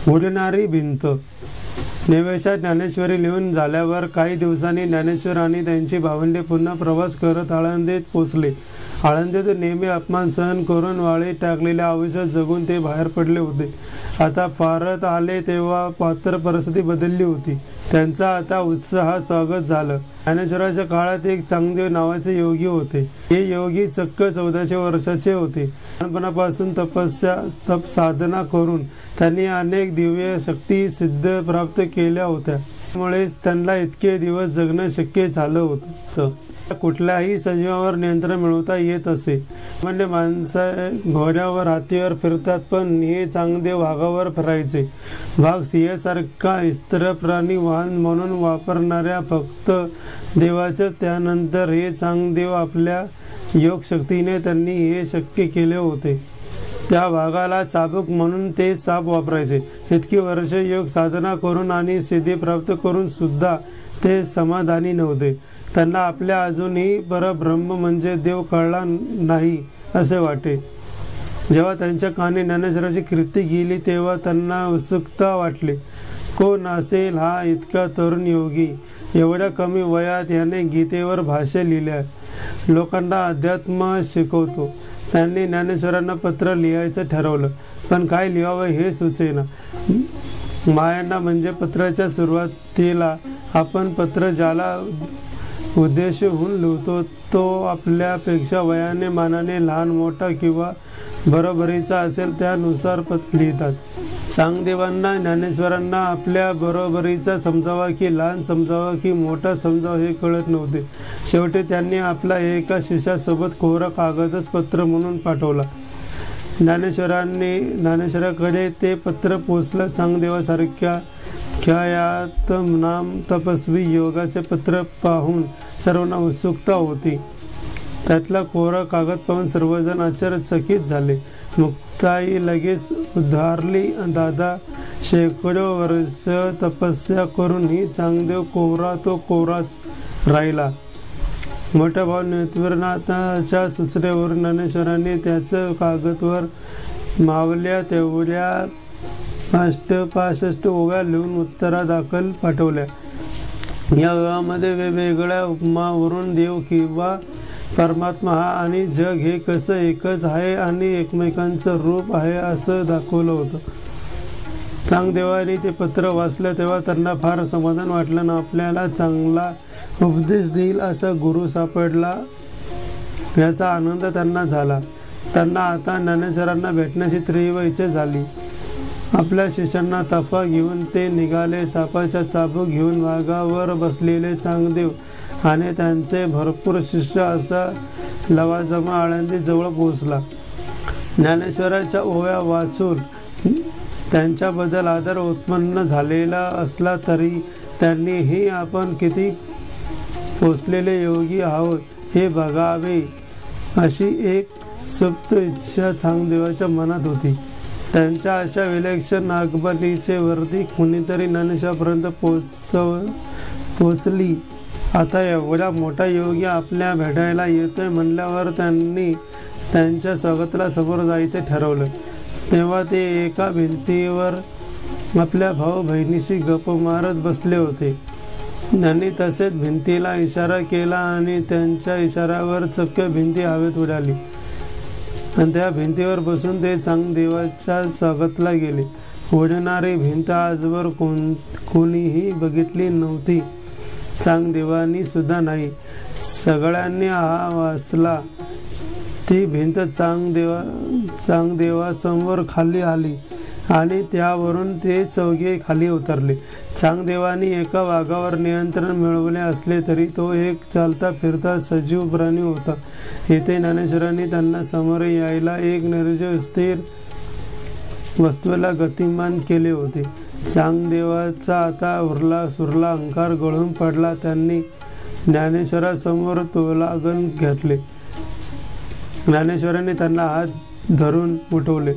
उडणारी भिंत. नेवेशा ज्ञानेश्वरी लिहून झाल्यावर काही दिवसांनी ज्ञानेश्वर आणि त्यांची भावंडे पुन्हा प्रवास करत आळंदीत पोचले. आळंदीतून नेहमी अपमान सहन करून वाळीत टाकलेल्या आयुष्यात जगून ते बाहेर पडले होते. आता परत आले तेव्हा पात्र परिस्थिती बदलली होती. त्यांचा आता उत्साहात स्वागत झालं. ज्ञानेश्वराच्या काळात एक चांगदेव नावाचे योगी होते. हे योगी चक्क 1400 वर्षाचे होते. लहानपणापासून तप साधना करून त्यांनी अनेक दिव्य शक्ती सिद्ध प्राप्त केल्या होत्या. त्यामुळेच त्यांना इतके दिवस जगणं शक्य झालं होतं. कुठल्याही सजीवावर नियंत्रण मिळवता येत असे. सामान्य माणसं घोड्यावर हातीवर फिरतात, पण हे चांगदेव वाघावर फिरायचे. वाघ सिंहासारखा हिंस्त्र प्राणी वाहन म्हणून वापरणाऱ्या फक्त देवाचं. त्यानंतर हे चांगदेव आपल्या योग शक्तीने त्यांनी हे शक्य केले होते. त्या वाघाला चाबूक म्हणून ते साप वापरायचे. इतकी वर्ष योग साधना करून आणि सिद्धी प्राप्त करून सुद्धा ते समाधानी नव्हते. त्यांना आपल्या अजूनही परब्रह्म म्हणजे देव कळला नाही असे वाटे. जेव्हा त्यांच्या कानी ज्ञानेश्वराची कीर्ती गेली तेव्हा त्यांना उत्सुकता वाटली. कोण असेल हा इतका तरुण योगी? एवढ्या कमी वयात याने गीतेवर भाष्य लिहिल्या, लोकांना अध्यात्म शिकवतो. त्यांनी ज्ञानेश्वरांना पत्र लिहायचं ठरवलं, पण काय लिहावं हे सुचेना. मायांना म्हणजे पत्राच्या सुरुवातीला आपण पत्र ज्याला उद्देश होऊन लिहितो तो आपल्यापेक्षा वयाने मानाने लहान मोठा किंवा बरोबरीचा असेल त्यानुसार लिहितात. चांगदेवांना ज्ञानेश्वरांना आपल्या बरोबरीचा समजावा की लहान समजावा की मोठा समजावा हे कळत नव्हते. शेवटी त्यांनी आपला एका शिष्यासोबत कोरा कागदच पत्र म्हणून पाठवला. ज्ञानेश्वराकडे ते पत्र पोचलं. चांगदेवासारख्या ख्यात नाम तपस्वी योगाचे पत्र पाहून सर्वांना उत्सुकता होती. त्यातला कोरा कागद पाहून सर्वजण आश्चर्यचकित झाले. मुक्ताई लगेच उद्धारली. दादा, शेकडो वर्ष तपस्या करूनही चांगदेव कोरा तो कोराच राहिला. मोठ्या भाऊ नित्यानंदाच्या सूचनेवरून ज्ञानेश्वरांनी त्याचं कागदवर मावल्या तेवढ्या 65 ओव्या लिहून उत्तरादाखल पाठवल्या. या ओव्यामध्ये वेगवेगळ्या उपमावरून देव किंवा परमात्मा हा आणि जग हे कसं एकच आहे आणि एकमेकांचं रूप आहे असं दाखवलं होतं. चांगदेवानी ते पत्र वाचलं तेव्हा त्यांना फार समाधान वाटलं. ना आपल्याला चांगला उपदेश देईल असा गुरु सापडला याचा आनंद त्यांना झाला. त्यांना आता ज्ञानेश्वरांना भेटण्याची तीव्र इच्छा झाली. आपल्या शिष्यांना तफा घेऊन ते निघाले. सापाच्या चाबूक घेऊन वाघावर बसलेले चांगदेव आणि त्यांचे भरपूर शिष्य असा लवाजमा आळंदी जवळ पोहोचला. ज्ञानेश्वराच्या ओव्या वाचून त्यांच्याबद्दल आदर उत्पन्न झालेला असला तरी त्यांनीही आपण किती पोचलेले योगी आहोत हे बघावे अशी एक सुप्त इच्छा चांगदेवाच्या मनात होती. त्यांच्या अशा विलक्षण आगमनाची वर्दी कुणीतरी ज्ञानेश्वरापर्यंत पोचली. आता एवढा मोठा योगी आपल्या भेटायला येतोय म्हणल्यावर त्यांनी त्यांच्या स्वागताला समोर जायचे ठरवलं. तेव्हा ते एका भिंतीवर आपल्या भाऊ बहिणीशी गप्प मारत बसले होते. त्यांनी तसेच भिंतीला इशारा केला आणि त्यांच्या इशाऱ्यावर चक्क भिंती हवेत उडाली आणि त्या भिंतीवर बसून ते चांगदेवाच्या स्वागताला गेले. उडणारी भिंत आजवर कोणीही बघितली नव्हती. चांगदेवानी सुद्धा नाही. सगळ्यांनी हा वाचला. ती भिंत चांगदेवासमोर खाली आली आणि त्यावरून ते चौघे खाली उतरले. चांगदेवानी एका वाघावर नियंत्रण मिळवले असले तरी तो एक चालता फिरता सजीव प्राणी होता. येथे ज्ञानेश्वरांनी त्यांना समोर यायला एक निर्जीव स्थिर वस्तूला गतिमान केले होते. चांगदेवाचा आता उरला सुरला अहंकार गळून पडला. त्यांनी ज्ञानेश्वरासमोर तोलागण घातले. ज्ञानेश्वरांनी त्यांना हात धरून उठवले.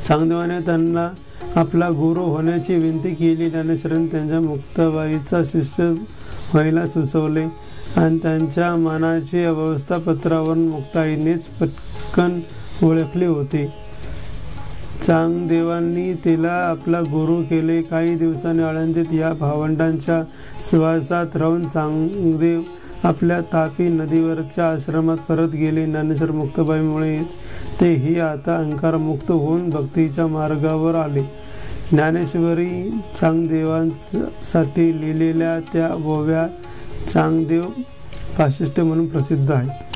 चांगदेवाने त्यांना आपला गुरु होण्याची विनंती केली. ज्ञानेश्वरांनी त्यांच्या मुक्ताबाईचा शिष्य व्हायला सुचवले आणि त्यांच्या मनाची अवस्था पत्रावरून मुक्ताईनेच पटकन ओळखली होती. चांगदेवांनी तिला आपला गुरु केले. काही दिवसांनी आळंदीत या भावंडांच्या सहवासात राहून चांगदेव आपल्या तापी नदीवरच्या आश्रमात परत गेले. ज्ञानेश्वर मुक्ताबाईंमुळे तेही आता अहंकारमुक्त होऊन भक्तीच्या मार्गावर आले. ज्ञानेश्वरी चांगदेवांसाठी लिहिलेल्या त्या ओव्या चांगदेव पाशिष्ट म्हणून प्रसिद्ध आहेत.